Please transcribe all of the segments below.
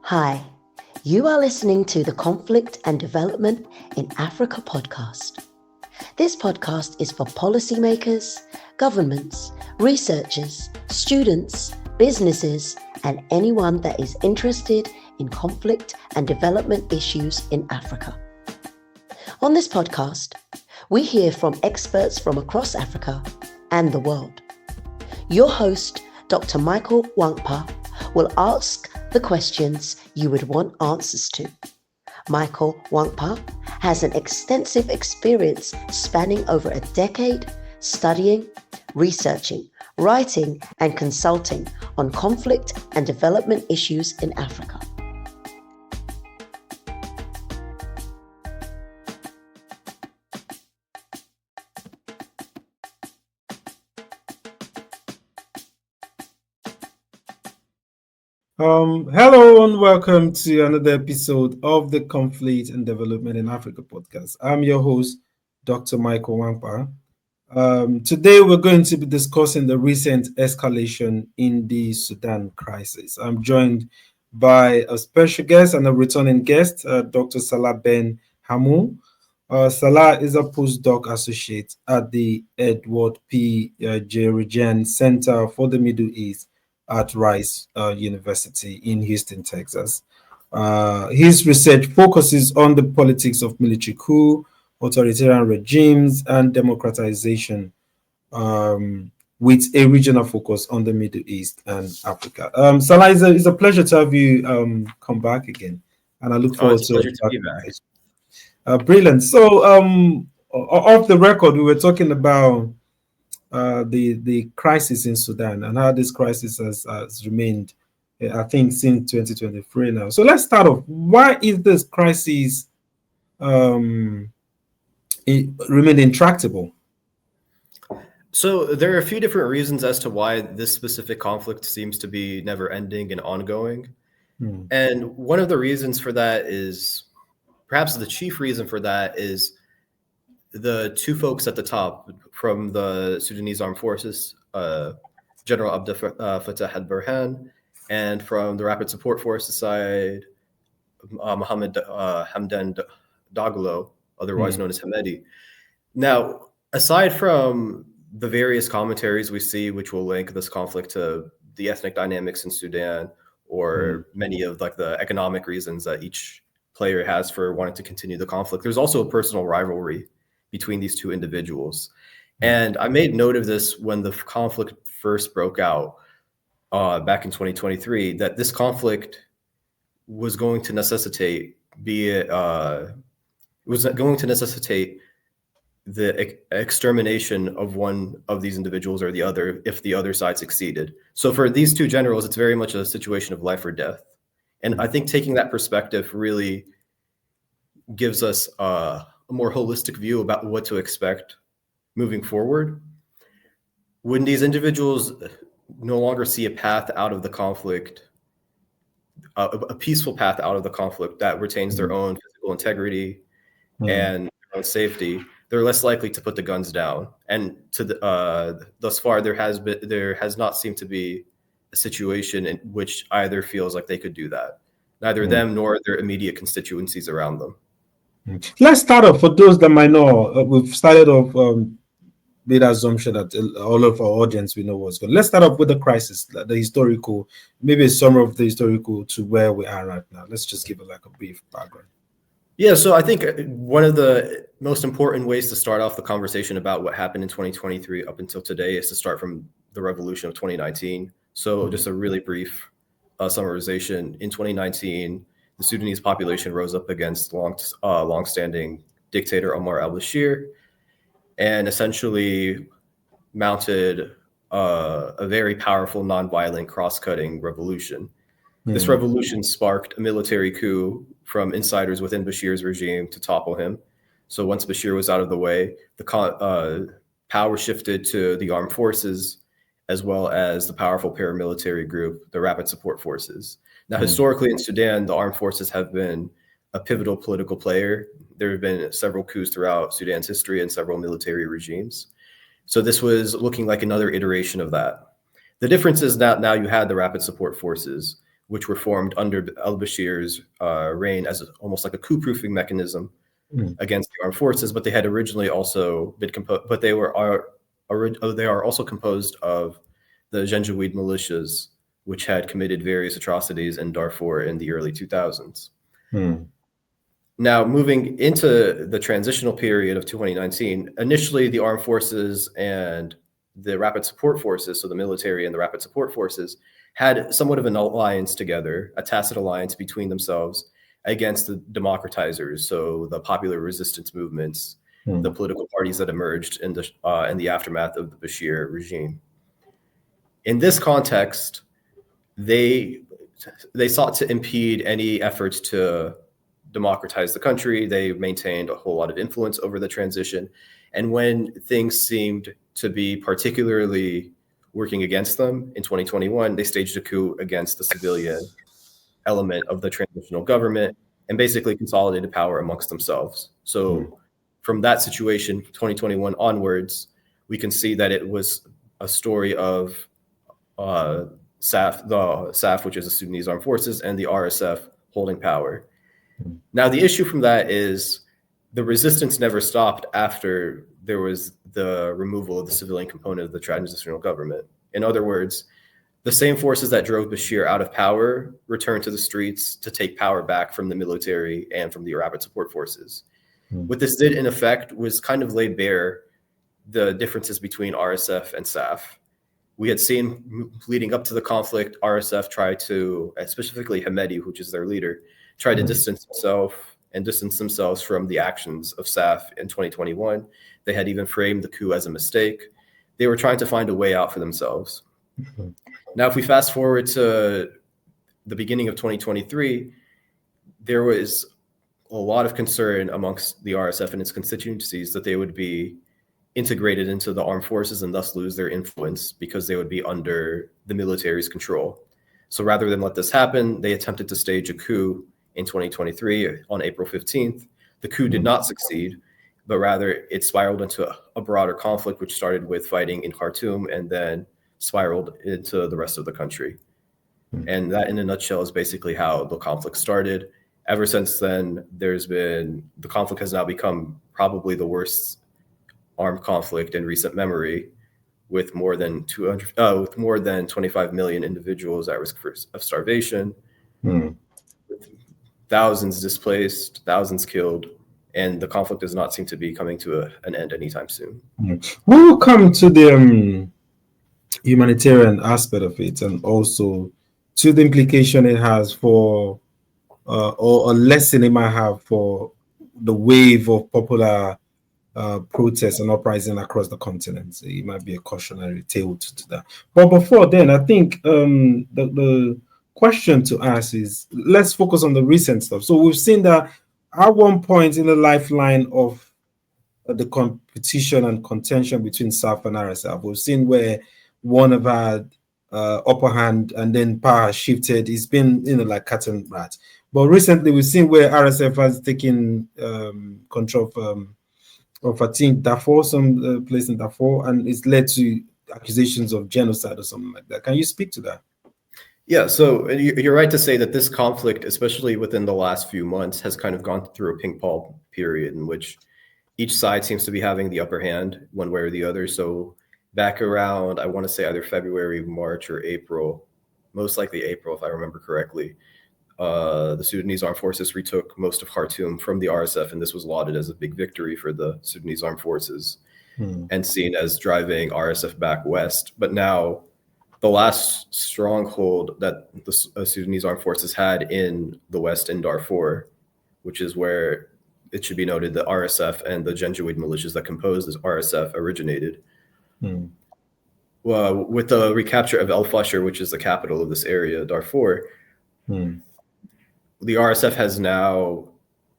Hi, you are listening to the Conflict and Development in Africa podcast. This podcast is for policymakers, governments, researchers, students, businesses, and anyone that is interested in conflict and development issues in Africa. On this podcast, we hear from experts from across Africa and the world. Your host, Dr. Michael Nwankpa, will ask the questions you would want answers to. Michael Nwankpa has an extensive experience spanning over a decade studying, researching, writing, and consulting on conflict and development issues in Africa. Hello and welcome to another episode of the Conflict and Development in Africa podcast. I'm your host, Dr. Michael Nwankpa. Today we're going to be discussing the recent escalation in the Sudan crisis. I'm joined by a special guest and a returning guest, Dr. Salah Ben Hammou. Salah is a postdoc associate at the Edward P. Jerijan Center for the Middle East at Rice University in Houston, Texas. His research focuses on the politics of military coup, authoritarian regimes, and democratization, with a regional focus on the Middle East and Africa. Salah, it's a pleasure to have you come back again, and I look forward to be back. Brilliant. So, off the record, we were talking about the crisis in Sudan and how this crisis has remained, I think, since 2023 now. So let's start off. Why is this crisis remained intractable? So there are a few different reasons as to why this specific conflict seems to be never ending and ongoing. And one of the reasons for that is, perhaps the chief reason for that is the two folks at the top from the Sudanese Armed Forces, General Abdel Fattah al-Burhan, and from the Rapid Support Forces side, Mohammed Hamdan Dagalo, otherwise known as Hamedi. Now, aside from the various commentaries we see, which will link this conflict to the ethnic dynamics in Sudan, or many of the economic reasons that each player has for wanting to continue the conflict, there's also a personal rivalry between these two individuals. And I made note of this when the conflict first broke out back in 2023, that this conflict was going to necessitate, the extermination of one of these individuals or the other if the other side succeeded. So for these two generals, it's very much a situation of life or death. And I think taking that perspective really gives us a more holistic view about what to expect moving forward. When these individuals no longer see a path out of the conflict, a peaceful path out of the conflict that retains their own physical integrity and their own safety, they're less likely to put the guns down. And thus far, there has not seemed to be a situation in which either feels like they could do that, neither them nor their immediate constituencies around them. Let's start off, for those that might know, we've started off with the assumption that all of our audience we know what's going on. Let's start off with the crisis, the historical, maybe a summary of the historical to where we are right now. Let's just give it a brief background. Yeah, so I think one of the most important ways to start off the conversation about what happened in 2023 up until today is to start from the revolution of 2019. So just a really brief summarization. In 2019, the Sudanese population rose up against long-standing dictator Omar al-Bashir and essentially mounted a very powerful, non-violent, cross-cutting revolution. This revolution sparked a military coup from insiders within Bashir's regime to topple him. So once Bashir was out of the way, the power shifted to the armed forces, as well as the powerful paramilitary group, the Rapid Support Forces. Now, historically in Sudan, the armed forces have been a pivotal political player. There have been several coups throughout Sudan's history and several military regimes. So this was looking like another iteration of that. The difference is that now you had the Rapid Support Forces, which were formed under al-Bashir's reign as almost like a coup-proofing mechanism against the armed forces. But they had originally also been composed, but they are also composed of the Janjaweed militias, which had committed various atrocities in Darfur in the early 2000s. Now, moving into the transitional period of 2019, initially the armed forces and the rapid support forces, so the military and the rapid support forces, had somewhat of an alliance together, a tacit alliance between themselves against the democratizers, so the popular resistance movements, the political parties that emerged in the aftermath of the Bashir regime. In this context, they sought to impede any efforts to democratize the country. They maintained a whole lot of influence over the transition. And when things seemed to be particularly working against them in 2021, they staged a coup against the civilian element of the transitional government and basically consolidated power amongst themselves. So from that situation, 2021 onwards, we can see that it was a story of SAF, which is the Sudanese Armed Forces, and the RSF holding power. Now, the issue from that is the resistance never stopped after there was the removal of the civilian component of the transitional government. In other words, the same forces that drove Bashir out of power returned to the streets to take power back from the military and from the rapid support forces. What this did, in effect, was kind of lay bare the differences between RSF and SAF. We had seen leading up to the conflict, RSF tried to, specifically Hamedi, which is their leader, tried to distance themselves from the actions of SAF in 2021. They had even framed the coup as a mistake. They were trying to find a way out for themselves. Now, if we fast forward to the beginning of 2023, there was a lot of concern amongst the RSF and its constituencies that they would be integrated into the armed forces and thus lose their influence because they would be under the military's control. So rather than let this happen, they attempted to stage a coup in 2023 on April 15th. The coup did not succeed, but rather it spiraled into a broader conflict, which started with fighting in Khartoum and then spiraled into the rest of the country. And that, in a nutshell, is basically how the conflict started. Ever since then, the conflict has now become probably the worst armed conflict in recent memory, with more than 25 million individuals at risk of starvation, with thousands displaced, thousands killed, and the conflict does not seem to be coming to an end anytime soon. We will come to the humanitarian aspect of it, and also to the implication it has for, or a lesson it might have for the wave of popular protests and uprising across the continent. So it might be a cautionary tale to that. But before then, I think the question to ask is, let's focus on the recent stuff. So we've seen that at one point in the lifeline of the competition and contention between SAF and RSF, we've seen where one have had upper hand and then power shifted. It's been, like cat and rat. But recently we've seen where RSF has taken control of I think Darfur, some place in Darfur, and it's led to accusations of genocide or something like that. Can you speak to that? Yeah, so you're right to say that this conflict, especially within the last few months, has kind of gone through a ping-pong period in which each side seems to be having the upper hand one way or the other. So back around, I want to say either February, March, or April, most likely April, if I remember correctly, the Sudanese Armed Forces retook most of Khartoum from the RSF, and this was lauded as a big victory for the Sudanese Armed Forces and seen as driving RSF back west. But now the last stronghold that the Sudanese Armed Forces had in the west in Darfur, which is where it should be noted the RSF and the Janjaweed militias that compose this RSF originated. Well, with the recapture of El Fasher, which is the capital of this area, Darfur, the RSF has now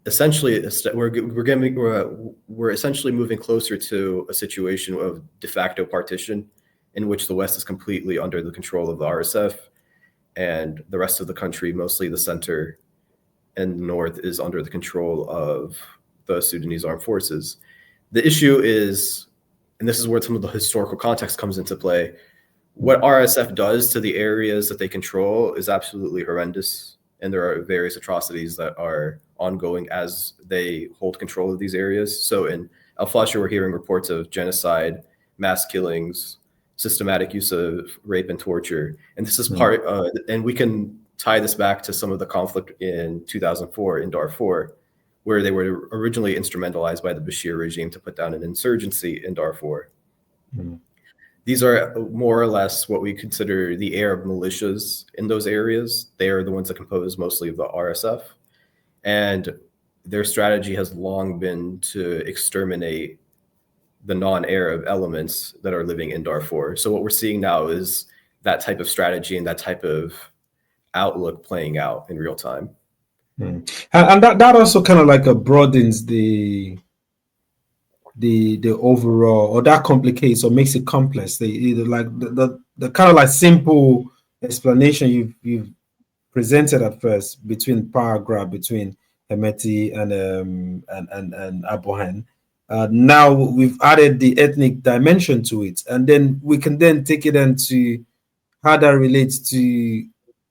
essentially we're essentially moving closer to a situation of de facto partition, in which the West is completely under the control of the RSF, and the rest of the country, mostly the center and the north, is under the control of the Sudanese Armed Forces. The issue is, and this is where some of the historical context comes into play, what RSF does to the areas that they control is absolutely horrendous. And there are various atrocities that are ongoing as they hold control of these areas. So in El Fasher, we're hearing reports of genocide, mass killings, systematic use of rape and torture. And this is part, and we can tie this back to some of the conflict in 2004 in Darfur, where they were originally instrumentalized by the Bashir regime to put down an insurgency in Darfur. These are more or less what we consider the Arab militias in those areas. They are the ones that compose mostly of the RSF. And their strategy has long been to exterminate the non-Arab elements that are living in Darfur. So what we're seeing now is that type of strategy and that type of outlook playing out in real time. And that also kind of like broadens the overall, or that complicates or makes it complex. They either like the kind of like simple explanation you've presented at first between power grab between Hemeti and Abohan. Now we've added the ethnic dimension to it, and then we can then take it into how that relates to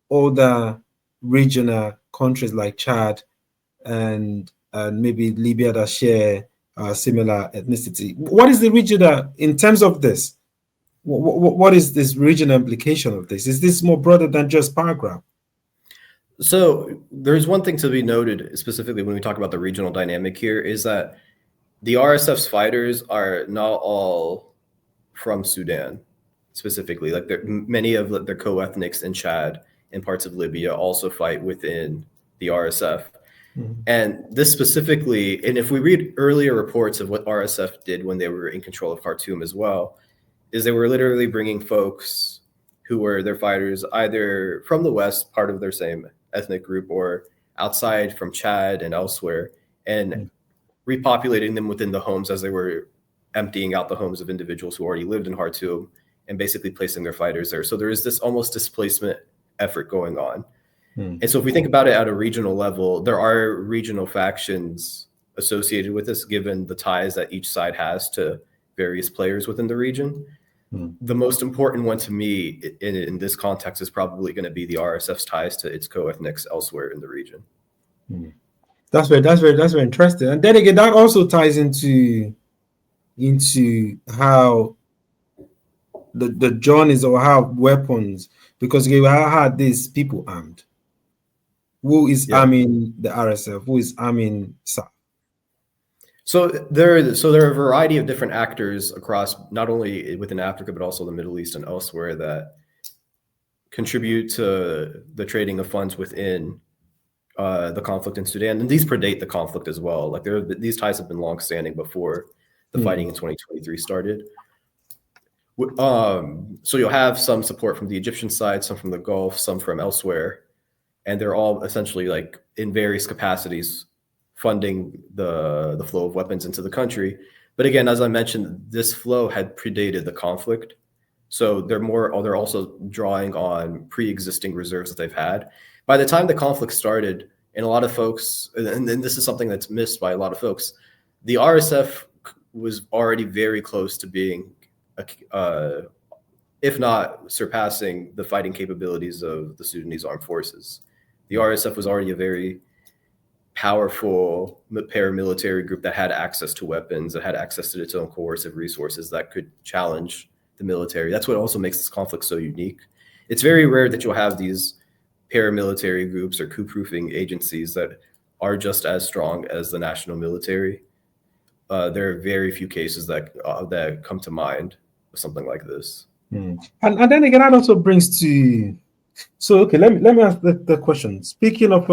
other regional countries like Chad and maybe Libya that share similar ethnicity. What is the regional, in terms of this, what is this regional implication of this? Is this more broader than just power grab? So there's one thing to be noted specifically when we talk about the regional dynamic here is that the RSF's fighters are not all from Sudan specifically. Like many of their co-ethnics in Chad and parts of Libya also fight within the RSF. And this specifically, and if we read earlier reports of what RSF did when they were in control of Khartoum as well, is they were literally bringing folks who were their fighters either from the West, part of their same ethnic group, or outside from Chad and elsewhere, and repopulating them within the homes as they were emptying out the homes of individuals who already lived in Khartoum and basically placing their fighters there. So there is this almost displacement effort going on. And so if we think about it at a regional level, there are regional factions associated with this, given the ties that each side has to various players within the region. The most important one to me in this context is probably going to be the RSF's ties to its co-ethnics elsewhere in the region. That's very interesting. And then again, that also ties into how the journeys or how weapons, because we had these people armed. Who is arming the RSF? Who is arming SAF? So there are a variety of different actors across not only within Africa but also the Middle East and elsewhere that contribute to the trading of funds within the conflict in Sudan, and these predate the conflict as well. Like these ties have been long-standing before the fighting in 2023 started. So you'll have some support from the Egyptian side, some from the Gulf, some from elsewhere. And they're all essentially like in various capacities funding the flow of weapons into the country. But again, as I mentioned, this flow had predated the conflict. So they're also drawing on pre-existing reserves that they've had. By the time the conflict started, and a lot of folks, and this is something that's missed by a lot of folks, the RSF was already very close to being, if not surpassing, the fighting capabilities of the Sudanese armed forces. The RSF was already a very powerful paramilitary group that had access to weapons, that had access to its own coercive resources that could challenge the military. That's what also makes this conflict so unique. It's very rare that you'll have these paramilitary groups or coup-proofing agencies that are just as strong as the national military. There are very few cases that come to mind with something like this. And then again, that also brings to. So okay, let me ask the question. Speaking of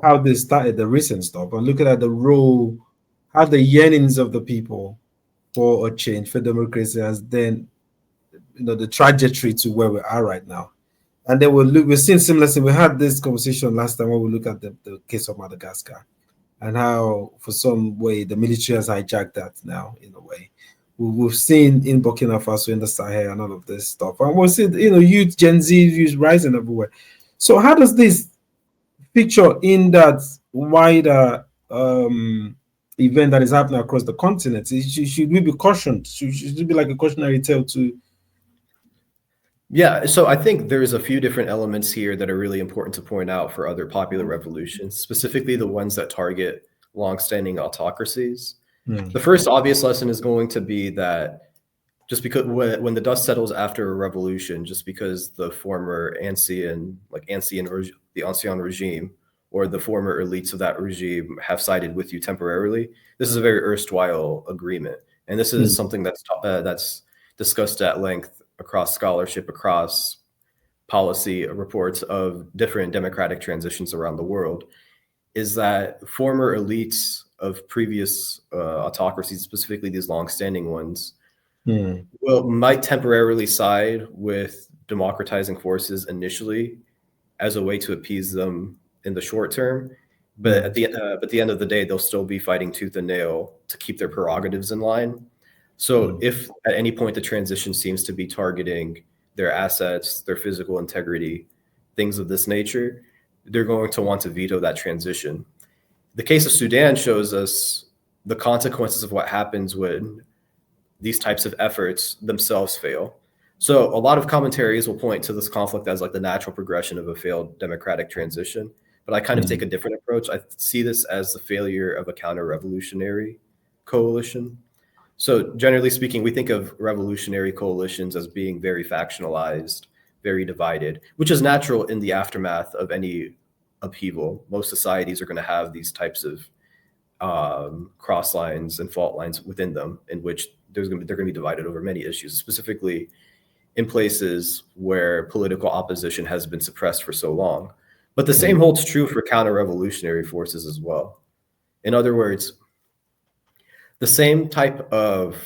how they started the recent stuff, and looking at the role, how the yearnings of the people for a change, for democracy, has then, the trajectory to where we are right now. And then we're seeing similar thing. We had this conversation last time when we look at the case of Madagascar, and how for some way the military has hijacked that now in a way. We've seen in Burkina Faso, in the Sahel, and all of this stuff. And we'll see, youth, Gen Z, youth rising everywhere. So how does this feature in that wider event that is happening across the continent? Should we be cautioned? Should it be like a cautionary tale to? Yeah, so I think there's a few different elements here that are really important to point out for other popular revolutions, specifically the ones that target longstanding autocracies. The first obvious lesson is going to be that just because when the dust settles after a revolution, just because the former the ancien regime or the former elites of that regime have sided with you temporarily, this is a very erstwhile agreement, and this is something that's discussed at length across scholarship, across policy reports of different democratic transitions around the world, is that former elites of previous autocracies, specifically these long-standing ones, might temporarily side with democratizing forces initially as a way to appease them in the short term, but at the end of the day, they'll still be fighting tooth and nail to keep their prerogatives in line. So if at any point the transition seems to be targeting their assets, their physical integrity, things of this nature, they're going to want to veto that transition. The case of Sudan shows us the consequences of what happens when these types of efforts themselves fail. So a lot of commentaries will point to this conflict as like the natural progression of a failed democratic transition, but I kind of take a different approach. I see this as the failure of a counter-revolutionary coalition. So generally speaking, we think of revolutionary coalitions as being very factionalized, very divided, which is natural in the aftermath of any upheaval. Most societies are going to have these types of cross lines and fault lines within them, in which they're going to be divided over many issues, specifically in places where political opposition has been suppressed for so long. But the same holds true for counter-revolutionary forces as well. In other words, the same type of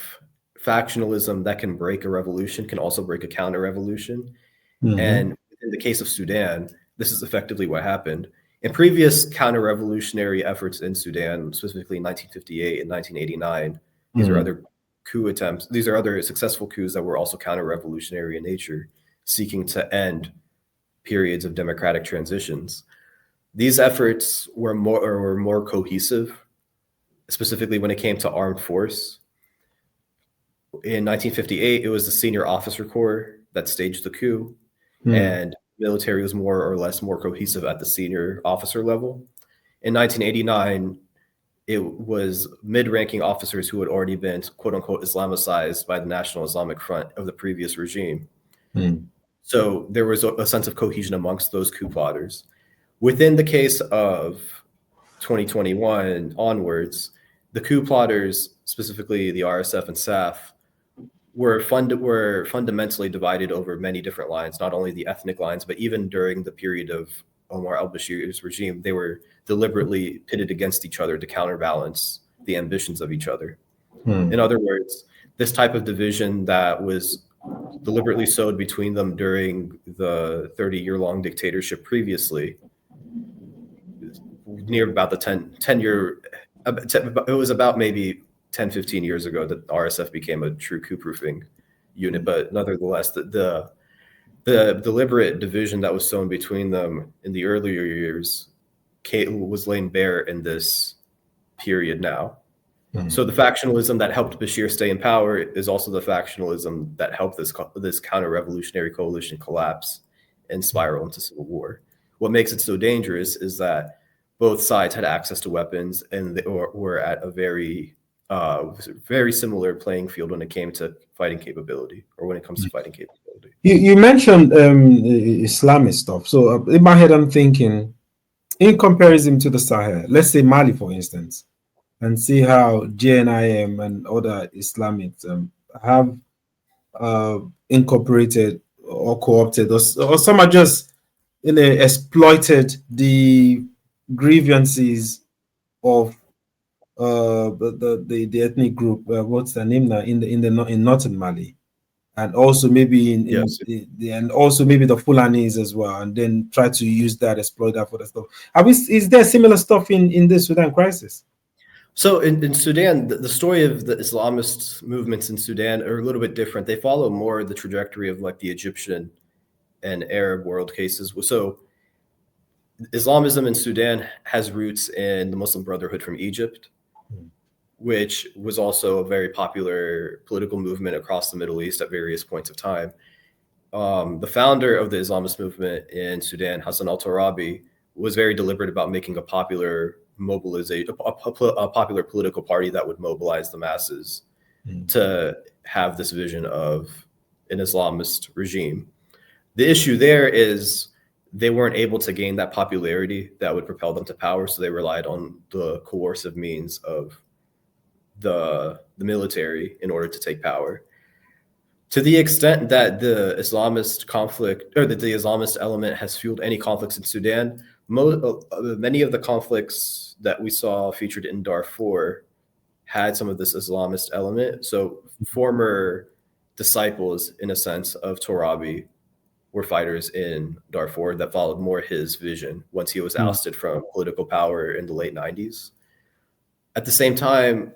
factionalism that can break a revolution can also break a counter-revolution. And in the case of Sudan, this is effectively what happened. In previous counter-revolutionary efforts in Sudan, specifically in 1958 and 1989, these are other coup attempts. These are other successful coups that were also counter-revolutionary in nature, seeking to end periods of democratic transitions. These efforts were more cohesive, specifically when it came to armed force. In 1958, it was the Senior Officer Corps that staged the coup, and military was more or less more cohesive at the senior officer level. In 1989, it was mid-ranking officers who had already been, quote unquote, Islamicized by the National Islamic Front of the previous regime. So there was a sense of cohesion amongst those coup plotters. Within the case of 2021 onwards, the coup plotters, specifically the RSF and SAF, were fundamentally divided over many different lines, not only the ethnic lines, but even during the period of Omar al-Bashir's regime, they were deliberately pitted against each other to counterbalance the ambitions of each other. In other words, this type of division that was deliberately sowed between them during the 30-year-long dictatorship previously, near about the 10-year, it was about maybe 10, 15 years ago that RSF became a true coup-proofing unit. But nonetheless, the deliberate division that was sown between them in the earlier years was laid bare in this period now. So the factionalism that helped Bashir stay in power is also the factionalism that helped this counter-revolutionary coalition collapse and spiral into civil war. What makes it so dangerous is that both sides had access to weapons and they were at a very similar playing field when it came to fighting capability, or when it comes to fighting capability. You mentioned Islamist stuff. So in my head, I'm thinking, in comparison to the Sahel, let's say Mali, for instance, and see how JNIM and other Islamists have incorporated or co-opted, or some are just exploited the grievances of the ethnic group. What's the name now in northern Mali, and also maybe and also maybe the Fulanis as well, and then try to use that, exploit that for the stuff. Is there similar stuff in the Sudan crisis? So in Sudan, the story of the Islamist movements in Sudan are a little bit different. They follow more the trajectory of like the Egyptian and Arab world cases. So Islamism in Sudan has roots in the Muslim Brotherhood from Egypt. which was also a very popular political movement across the Middle East at various points of time. The founder of the Islamist movement in Sudan, Hassan al-Turabi, was very deliberate about making a popular mobilization, a popular political party that would mobilize the masses to have this vision of an Islamist regime. The issue there is they weren't able to gain that popularity that would propel them to power, so they relied on the coercive means of the military in order to take power. To the extent that the Islamist conflict, or that the Islamist element has fueled any conflicts in Sudan, many of the conflicts that we saw featured in Darfur had some of this Islamist element. So former disciples, in a sense, of Torabi were fighters in Darfur that followed more his vision once he was ousted from political power in the late 90s. At the same time,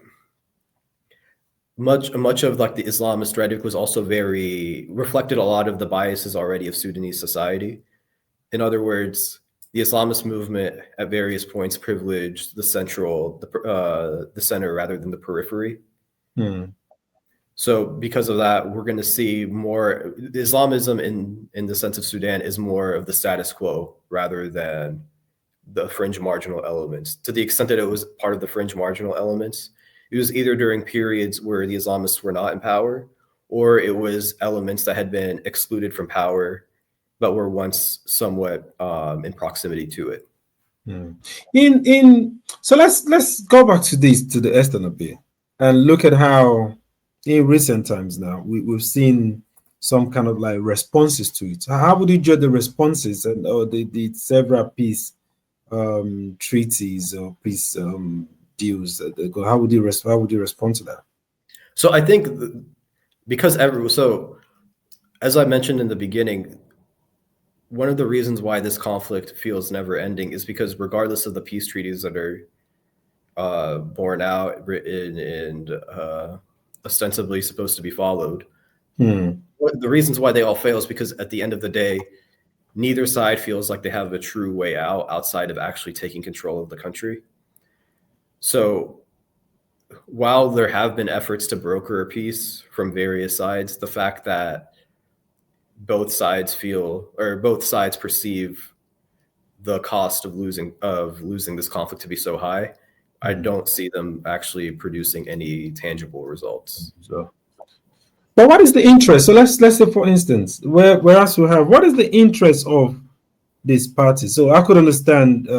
much of like the Islamist rhetoric was also reflected a lot of the biases already of Sudanese society. In other words, the Islamist movement at various points privileged the center rather than the periphery. So because of that, we're going to see more Islamism in the sense of Sudan is more of the status quo rather than the fringe marginal elements. To the extent that it was part of the fringe marginal elements, it was either during periods where the Islamists were not in power, or it was elements that had been excluded from power but were once somewhat in proximity to it. So let's go back to the Eastern a bit and look at how in recent times now we've seen some kind of like responses to it. How would you judge the responses and the several peace treaties or peace deals? How would you respond to that? So I think because as I mentioned in the beginning, one of the reasons why this conflict feels never ending is because regardless of the peace treaties that are borne out, written, and ostensibly supposed to be followed, the reasons why they all fail is because at the end of the day, neither side feels like they have a true way out outside of actually taking control of the country. So while there have been efforts to broker a peace from various sides, the fact that both sides perceive the cost of losing this conflict to be so high, I don't see them actually producing any tangible results. So, but what is the interest? So let's say, for instance, whereas we have, what is the interest of this party? So I could understand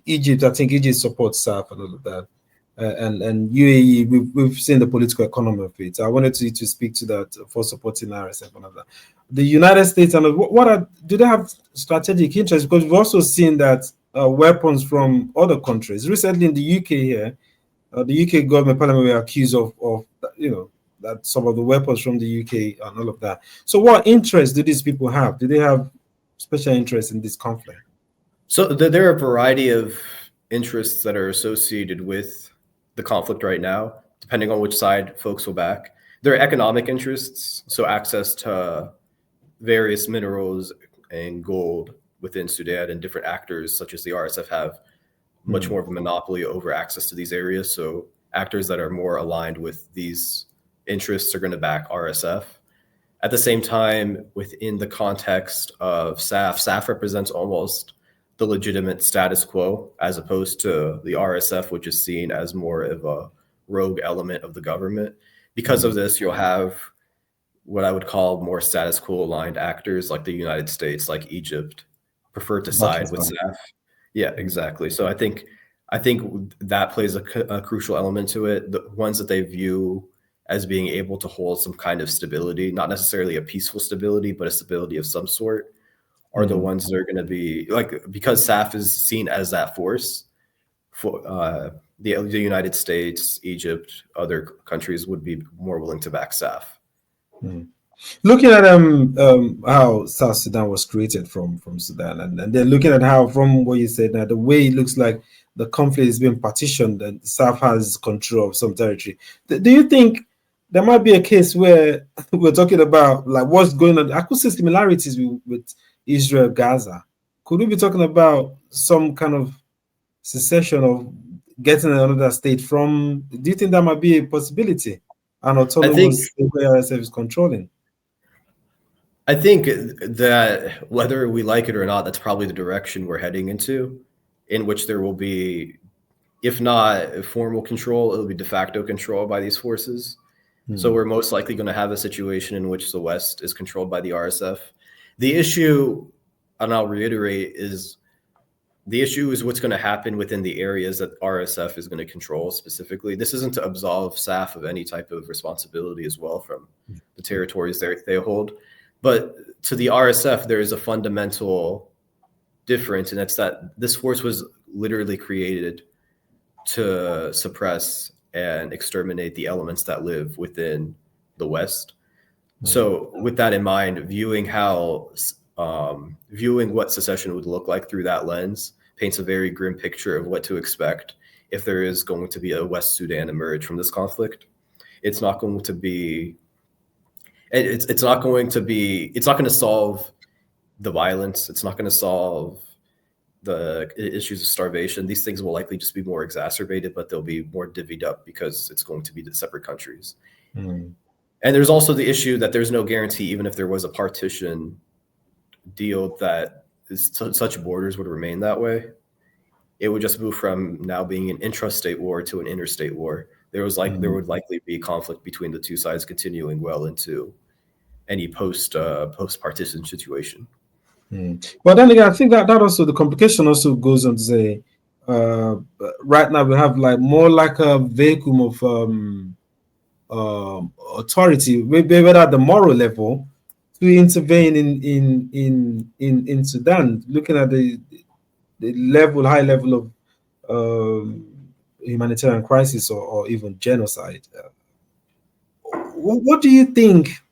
Egypt. I think Egypt supports SAF and all of that, and UAE. We've seen the political economy of it. I wanted to speak to that for supporting RSF and all that. The United States and do they have strategic interest? Because we've also seen that weapons from other countries. Recently in the UK here, the UK government parliament were accused of that some of the weapons from the UK and all of that. So what interest do these people have? Do they have special interest in this conflict? So there are a variety of interests that are associated with the conflict right now, depending on which side folks will back. There are economic interests, so access to various minerals and gold within Sudan, and different actors such as the RSF have much more of a monopoly over access to these areas. So actors that are more aligned with these interests are going to back RSF. At the same time, within the context of SAF represents almost the legitimate status quo, as opposed to the RSF, which is seen as more of a rogue element of the government. Because of this, you'll have what I would call more status quo aligned actors like the United States, like Egypt, prefer to side with SAF. Yeah, exactly. So I think that plays a crucial element to it. The ones that they view as being able to hold some kind of stability, not necessarily a peaceful stability, but a stability of some sort, are the ones that are going to be like, because SAF is seen as that force for the United States, Egypt, other countries would be more willing to back SAF. Looking at how South Sudan was created from Sudan, and then looking at how, from what you said now, the way it looks like the conflict is being partitioned and South has control of some territory. Do you think there might be a case where we're talking about like what's going on? I could see similarities with Israel, Gaza. Could we be talking about some kind of secession of getting another state from? Do you think that might be a possibility? An I think autonomous state where RSF is controlling? I think that whether we like it or not, that's probably the direction we're heading into, in which there will be, if not formal control, it'll be de facto control by these forces. So we're most likely going to have a situation in which the West is controlled by the RSF. The issue, and I'll reiterate, is what's going to happen within the areas that RSF is going to control specifically. This isn't to absolve SAF of any type of responsibility as well from the territories they hold. But to the RSF, there is a fundamental difference, and that's that this force was literally created to suppress and exterminate the elements that live within the West. So with that in mind, viewing what secession would look like through that lens paints a very grim picture of what to expect if there is going to be a West Sudan emerge from this conflict. It's not going to be, it's not going to solve the violence. It's not going to solve the issues of starvation. These things will likely just be more exacerbated, but they'll be more divvied up because it's going to be the separate countries. And there's also the issue that there's no guarantee, even if there was a partition deal, that such borders would remain that way. It would just move from now being an intrastate war to an interstate war. There would likely be conflict between the two sides continuing well into any post partition situation. But then again, I think that also the complication also goes on to say, right now we have like more like a vacuum of authority, maybe whether at the moral level, to intervene in Sudan, looking at the high level of humanitarian crisis or even genocide. What do you think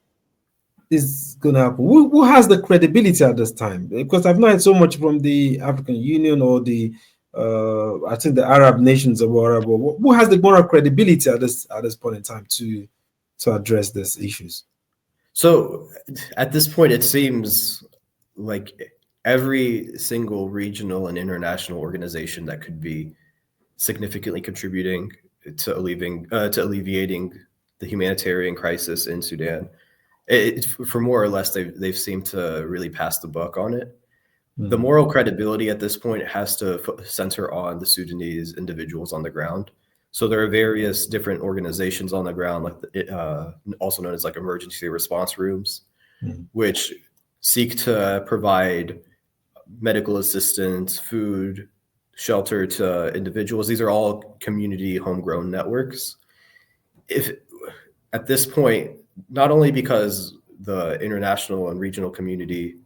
is going to happen? Who has the credibility at this time? Because I've not heard so much from the African Union or the I think the Arab nations or whatever. Who has the moral credibility at this point in time to address these issues? So at this point, it seems like every single regional and international organization that could be significantly contributing to alleviating the humanitarian crisis in Sudan, for more or less, they've seemed to really pass the buck on it. The moral credibility at this point has to center on the Sudanese individuals on the ground. So there are various different organizations on the ground, like also known as like emergency response rooms, which seek to provide medical assistance, food, shelter to individuals. These are all community homegrown networks. If at this point, not only because the international and regional communities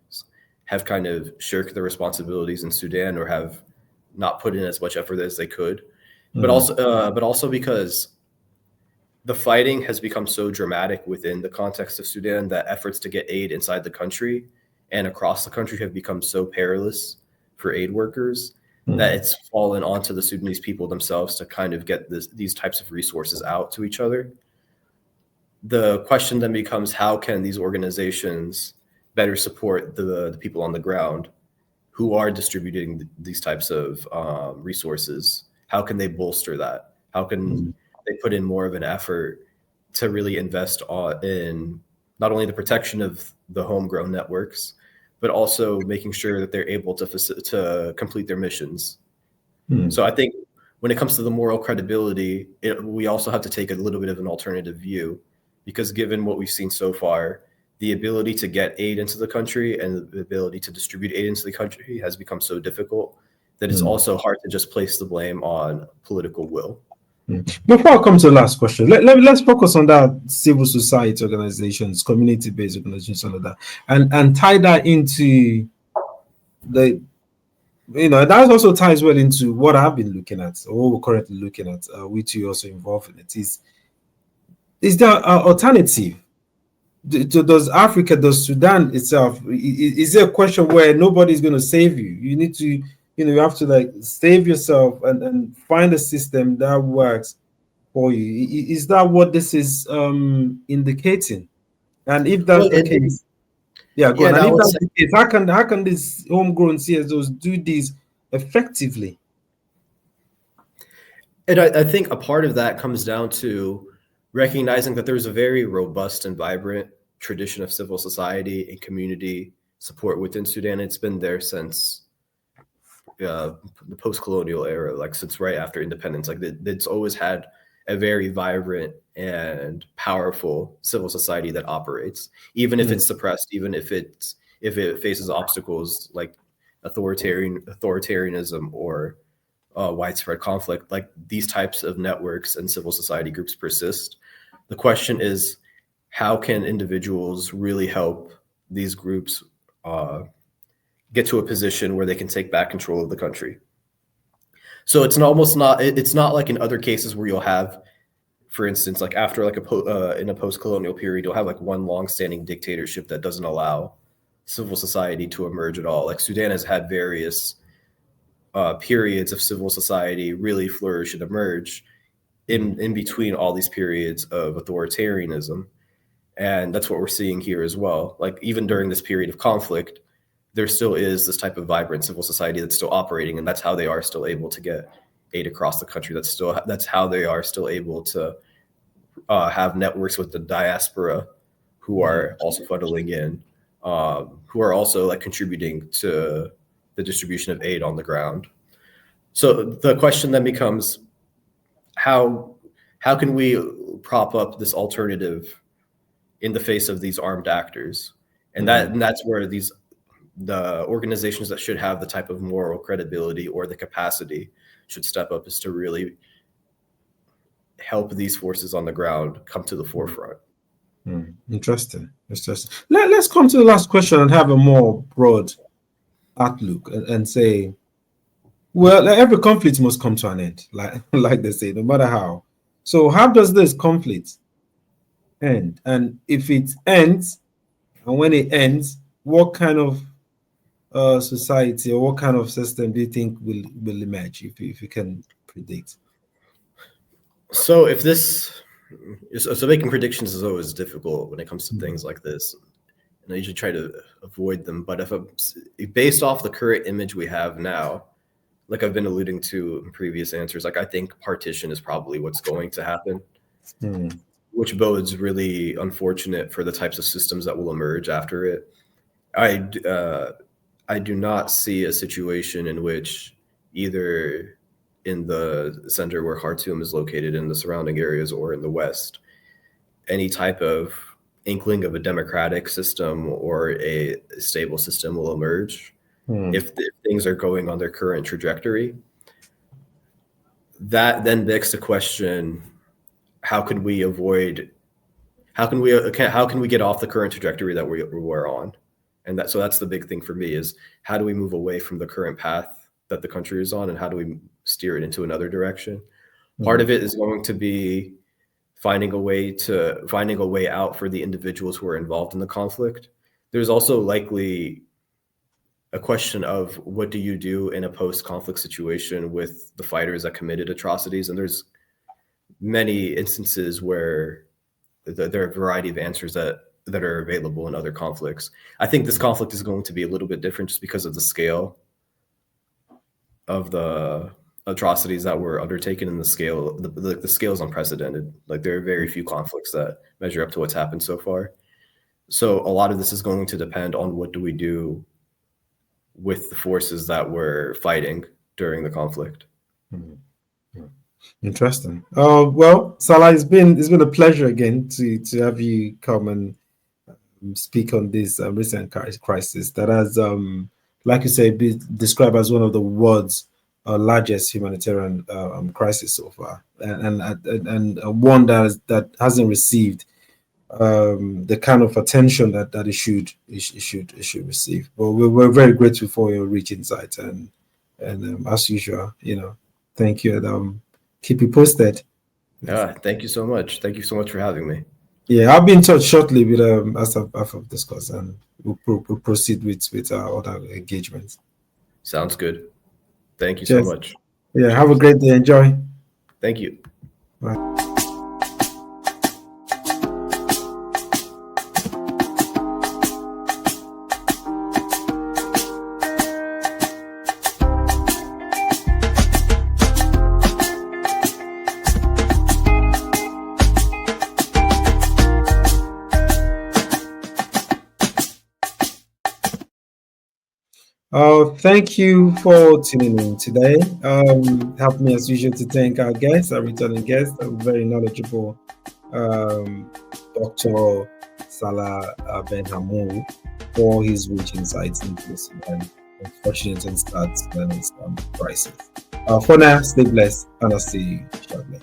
have kind of shirked their responsibilities in Sudan or have not put in as much effort as they could, but also because the fighting has become so dramatic within the context of Sudan that efforts to get aid inside the country and across the country have become so perilous for aid workers that it's fallen onto the Sudanese people themselves to kind of get these types of resources out to each other. The question then becomes, how can these organizations better support the people on the ground who are distributing these types of resources? How can they bolster that? How can they put in more of an effort to really invest in not only the protection of the homegrown networks, but also making sure that they're able to complete their missions? So I think when it comes to the moral credibility, we also have to take a little bit of an alternative view, because given what we've seen so far, the ability to get aid into the country and the ability to distribute aid into the country has become so difficult that it's also hard to just place the blame on political will. Before I come to the last question, let's focus on that civil society organizations, community-based organizations, all of that, and tie that into the, that also ties well into what I've been looking at, or what we're currently looking at, which you also involved in it. Is there an alternative? Does Sudan itself, is there a question where nobody's going to save you? You need to, you have to like save yourself and find a system that works for you. Is that what this is indicating? And if that's the case, go on. And if that's the case, how can these homegrown CSOs do this effectively? And I think a part of that comes down to recognizing that there's a very robust and vibrant tradition of civil society and community support within Sudan. It's been there since the post-colonial era, like since right after independence. Like it's always had a very vibrant and powerful civil society that operates, even if it's suppressed, even if it faces obstacles like authoritarianism or widespread conflict. Like these types of networks and civil society groups persist. The question is, how can individuals really help these groups get to a position where they can take back control of the country? So it's not like in other cases where you'll have, for instance, like after like in a post-colonial period, you'll have like one long-standing dictatorship that doesn't allow civil society to emerge at all. Like Sudan has had various periods of civil society really flourish and emerge in between all these periods of authoritarianism. And that's what we're seeing here as well. Like even during this period of conflict, there still is this type of vibrant civil society that's still operating, and that's how they are still able to get aid across the country. That's how they are still able to have networks with the diaspora who are also funneling in, who are also like contributing to the distribution of aid on the ground. So the question then becomes, how can we prop up this alternative in the face of these armed actors? And that's where the organizations that should have the type of moral credibility or the capacity should step up, is to really help these forces on the ground come to the forefront. Interesting. Let's come to the last question and have a more broad outlook and say, well, every conflict must come to an end, like they say, no matter how. So how does this conflict end? And if it ends, and when it ends, what kind of society or what kind of system do you think will emerge, if you can predict? So making predictions is always difficult when it comes to things like this, and I usually try to avoid them. But if based off the current image we have now, like I've been alluding to in previous answers, like I think partition is probably what's going to happen, which bodes really unfortunate for the types of systems that will emerge after it. I do not see a situation in which either in the center where Khartoum is located, in the surrounding areas, or in the West, any type of inkling of a democratic system or a stable system will emerge. If things are going on their current trajectory, that then begs the question, how can we get off the current trajectory that we're on? And that's the big thing for me, is how do we move away from the current path that the country is on, and how do we steer it into another direction? Part of it is going to be finding a way out for the individuals who are involved in the conflict. There's also likely a question of, what do you do in a post-conflict situation with the fighters that committed atrocities? And there's many instances where there are a variety of answers that are available in other conflicts. I think this conflict is going to be a little bit different just because of the scale of the atrocities that were undertaken, and the scale is unprecedented. Like there are very few conflicts that measure up to what's happened so far. So a lot of this is going to depend on what do we do with the forces that were fighting during the conflict. Interesting. Well, Salah, it's been a pleasure again to have you come and speak on this recent crisis that has, like you say, been described as one of the world's largest humanitarian crisis so far, and one that hasn't received the kind of attention that it should receive. But we're very grateful for your rich insights, and as usual, thank you, and keep you posted. Thank you so much. Thank you so much for having me. Yeah, I'll be in touch shortly with as I've discussed, and we'll proceed with our other engagements. Sounds good. Thank you Cheers. so much. Yeah, have a great day. Enjoy. Thank you. Bye. Thank you for tuning in today. Help me as usual to thank our guests, our returning guests, a very knowledgeable Dr. Salah Ben Hammou, for his rich insights into the Sudan unfortunate and Sudan crisis. For now, stay blessed, and I'll see you shortly.